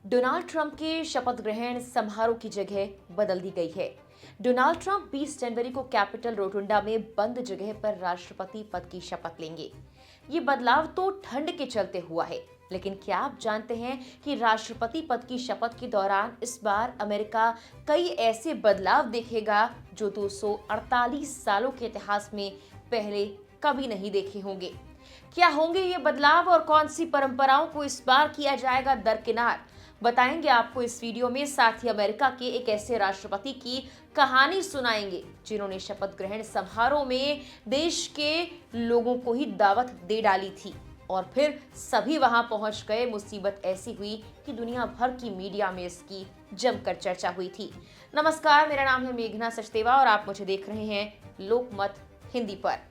Donald Trump के शपथ ग्रहण समारोह की जगह बदल दी गई है। डोनाल्ड ट्रंप 20 जनवरी को कैपिटल रोटुंडा में बंद जगह पर राष्ट्रपति पद की शपथ लेंगे। ये बदलाव तो ठंड के चलते हुआ है, लेकिन क्या आप जानते हैं कि राष्ट्रपति पद की शपथ के दौरान इस बार अमेरिका कई ऐसे बदलाव देखेगा जो 248 सालों के इतिहास में पहले कभी नहीं देखे होंगे। क्या होंगे ये बदलाव और कौन सी परंपराओं को इस बार किया जाएगा दरकिनार, बताएंगे आपको इस वीडियो में। साथ ही अमेरिका के एक ऐसे राष्ट्रपति की कहानी सुनाएंगे जिन्होंने शपथ ग्रहण समारोह में देश के लोगों को ही दावत दे डाली थी और फिर सभी वहां पहुंच गए। मुसीबत ऐसी हुई कि दुनिया भर की मीडिया में इसकी जमकर चर्चा हुई थी। नमस्कार, मेरा नाम है मेघना सचदेवा और आप मुझे देख रहे हैं लोकमत हिंदी पर।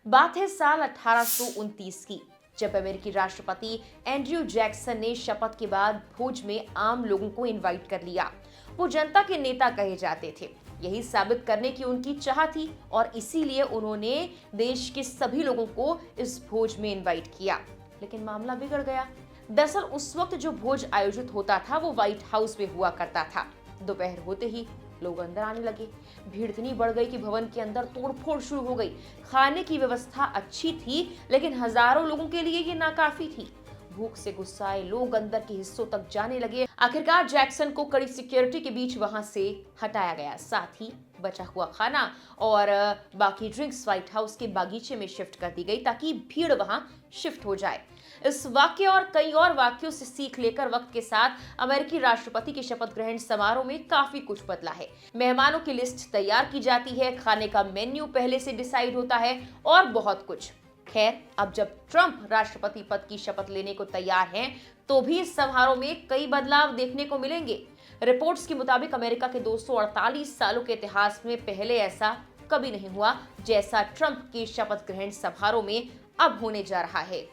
बात है साल 1829 की, जब अमेरिकी राष्ट्रपति एंड्रयू जैक्सन ने शपथ के बाद भोज में आम लोगों को इनवाइट कर लिया। वो जनता के नेता कहे जाते थे, यही साबित करने की उनकी चाह थी और इसीलिए उन्होंने देश के सभी लोगों को इस भोज में इनवाइट किया। लेकिन मामला बिगड़ गया। दरअसल उस वक्त जो भोज आयोजित होता था वो व्हाइट हाउस में हुआ करता था। दोपहर होते ही लोग अंदर आने लगे। भीड़ इतनी बढ़ गई कि भवन के अंदर तोड़फोड़ शुरू हो गई। खाने की व्यवस्था अच्छी थी, लेकिन हजारों लोगों के लिए ये नाकाफी थी। भूख से गुस्साए लोग अंदर के हिस्सों तक जाने लगे। आखिरकार जैक्सन को कड़ी सिक्योरिटी के बीच वहां से हटाया गया। साथ ही बचा हुआ खाना और बाकी ड्रिंक्स व्हाइट हाउस के बागीचे में शिफ्ट कर दी गई ताकि भीड़ वहां शिफ्ट हो जाए। इस वाक्य और कई और वाक्यों से सीख लेकर वक्त के साथ अमेरिकी राष्ट्रपति के शपथ ग्रहण समारोह में काफी कुछ बदला है। मेहमानों की लिस्ट तैयार की जाती है, खाने का मेन्यू पहले से डिसाइड होता है और बहुत कुछ। खैर, अब जब ट्रंप राष्ट्रपति पद की शपथ लेने को तैयार हैं, तो भी इस समारोह में कई बदलाव देखने को मिलेंगे। रिपोर्ट्स के मुताबिक अमेरिका के 248 सालों के इतिहास में पहले ऐसा कभी नहीं हुआ जैसा ट्रंप के शपथ ग्रहण समारोह में अब होने जा रहा है।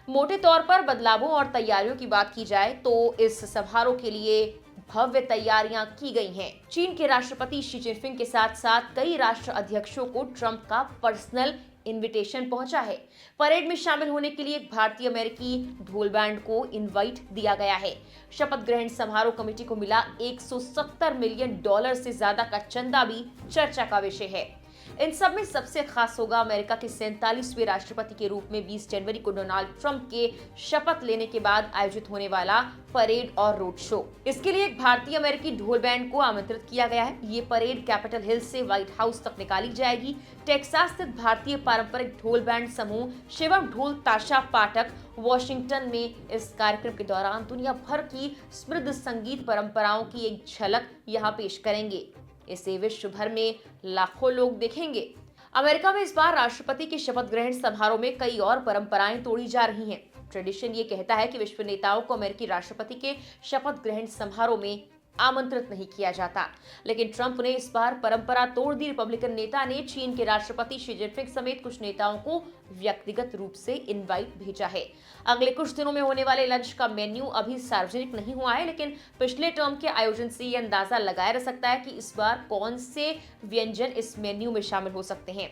मोटे तौर पर बदलावों और तैयारियों की बात की जाए तो इस समारोह के लिए भव्य तैयारियां की गई हैं। चीन के राष्ट्रपति शी जिनपिंग के साथ साथ कई राष्ट्र अध्यक्षों को ट्रंप का पर्सनल इनविटेशन पहुंचा है। परेड में शामिल होने के लिए एक भारतीय अमेरिकी ढोल बैंड को इनवाइट दिया गया है। शपथ ग्रहण समारोह कमेटी को मिला $170 मिलियन से ज्यादा का चंदा भी चर्चा का विषय है। इन सब में सबसे खास होगा अमेरिका के 47वें राष्ट्रपति के रूप में 20 जनवरी को डोनाल्ड ट्रंप के शपथ लेने के बाद आयोजित होने वाला परेड और रोड शो। इसके लिए एक भारतीय अमेरिकी ढोल बैंड को आमंत्रित किया गया है। ये परेड कैपिटल हिल से व्हाइट हाउस तक निकाली जाएगी। टेक्सास स्थित भारतीय पारंपरिक ढोल बैंड समूह शिवम ढोल ताशा पाठक वॉशिंगटन में इस कार्यक्रम के दौरान दुनिया भर की समृद्ध संगीत परंपराओं की एक झलक यहाँ पेश करेंगे। इसे विश्व भर में लाखों लोग देखेंगे। अमेरिका में इस बार राष्ट्रपति के शपथ ग्रहण समारोह में कई और परंपराएं तोड़ी जा रही हैं। ट्रेडिशन ये कहता है कि विश्व नेताओं को अमेरिकी राष्ट्रपति के शपथ ग्रहण समारोह में आमंत्रित नहीं किया जाता, लेकिन ट्रंप ने इस बार परंपरा तोड़ दी। रिपब्लिकन नेता ने चीन के राष्ट्रपति शी जिनपिंग समेत कुछ नेताओं को व्यक्तिगत रूप से इनवाइट भेजा है। अगले कुछ दिनों में होने वाले लंच का मेन्यू अभी सार्वजनिक नहीं हुआ है, लेकिन पिछले टर्म के आयोजन से ये अंदाजा लगाया जा सकता है कि इस बार कौन से व्यंजन इस मेन्यू में शामिल हो सकते हैं।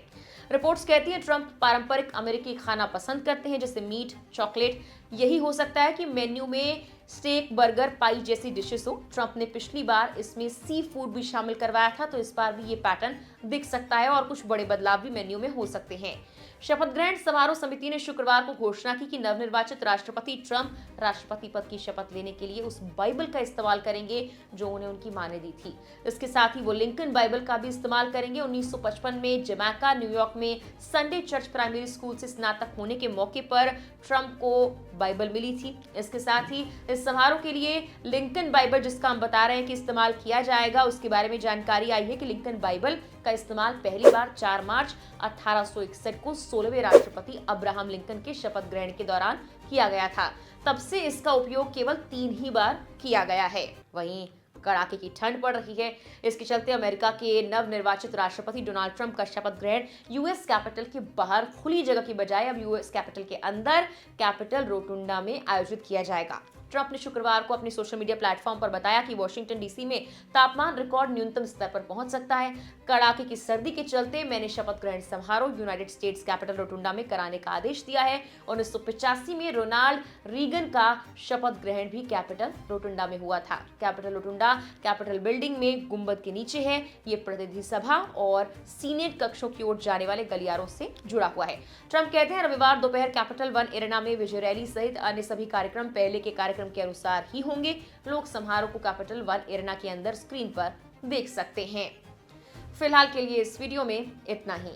रिपोर्ट्स कहती हैं ट्रंप पारंपरिक अमेरिकी खाना पसंद करते हैं, जैसे मीट, चॉकलेट। यही हो सकता है कि मेन्यू में स्टेक, बर्गर, पाई जैसी डिशेस हो। ट्रंप ने पिछली बार इसमें सी फूड भी शामिल करवाया था, तो इस बार भी ये पैटर्न दिख सकता है और कुछ बड़े बदलाव भी मेन्यू में हो सकते हैं। शपथ ग्रहण समारोह समिति ने शुक्रवार को घोषणा की कि नवनिर्वाचित राष्ट्रपति ट्रंप राष्ट्रपति पद की शपथ लेने के लिए उस बाइबल का इस्तेमाल करेंगे जो उन्हें उनकी मां ने दी थी। इसके साथ ही वो लिंकन बाइबल का भी इस्तेमाल करेंगे। 1955 में जमैका, न्यूयॉर्क में संडे चर्च प्राइमरी स्कूल से स्नातक होने के मौके पर ट्रंप को बाइबल मिली थी। इसके साथ ही इस समारोह के लिए लिंकन बाइबल, जिसका हम बता रहे हैं कि इस्तेमाल किया जाएगा, उसके बारे में जानकारी आई है कि लिंकन बाइबल का इस्तेमाल पहली बार 4 मार्च 1861 को 16वें राष्ट्रपति अब्राहम लिंकन के शपथ ग्रहण के दौरान किया गया था। तब से इसका उपयोग केवल 3 ही बार किया गया है। वहीं कड़ाके की ठंड पड़ रही है। इसके चलते अमेरिका के नवनिर्वाचित राष्ट्रपति डोनाल्ड ट्रंप का शपथ ग्रहण यूएस कैपिटल के बाहर खुली जगह की बजाय अब यूएस कैपिटल के अंदर कैपिटल रोटुंडा में आयोजित किया जाएगा। ट्रंप ने शुक्रवार को अपने सोशल मीडिया प्लेटफॉर्म पर बताया कि वॉशिंगटन डीसी में तापमान रिकॉर्ड न्यूनतम स्तर पर पहुंच सकता है। कड़ाके की सर्दी के चलते मैंने शपथ ग्रहण समारोह यूनाइटेड स्टेट्स कैपिटल रोटुंडा में कराने का आदेश दिया है। 1985 में रोनाल्ड रीगन का शपथ ग्रहण भी कैपिटल रोटुंडा में हुआ था। कैपिटल रोटुंडा कैपिटल बिल्डिंग में गुंबद के नीचे है। ये प्रतिनिधि सभा और सीनेट कक्षों की ओर जाने वाले गलियारों से जुड़ा हुआ है। ट्रंप कहते हैं रविवार दोपहर कैपिटल वन एरेना में विजय रैली सहित अन्य सभी कार्यक्रम पहले के कार्यक्रम के अनुसार ही होंगे। लोग समारोह को कैपिटल वन एरेना के अंदर स्क्रीन पर देख सकते हैं। फिलहाल के लिए इस वीडियो में इतना ही।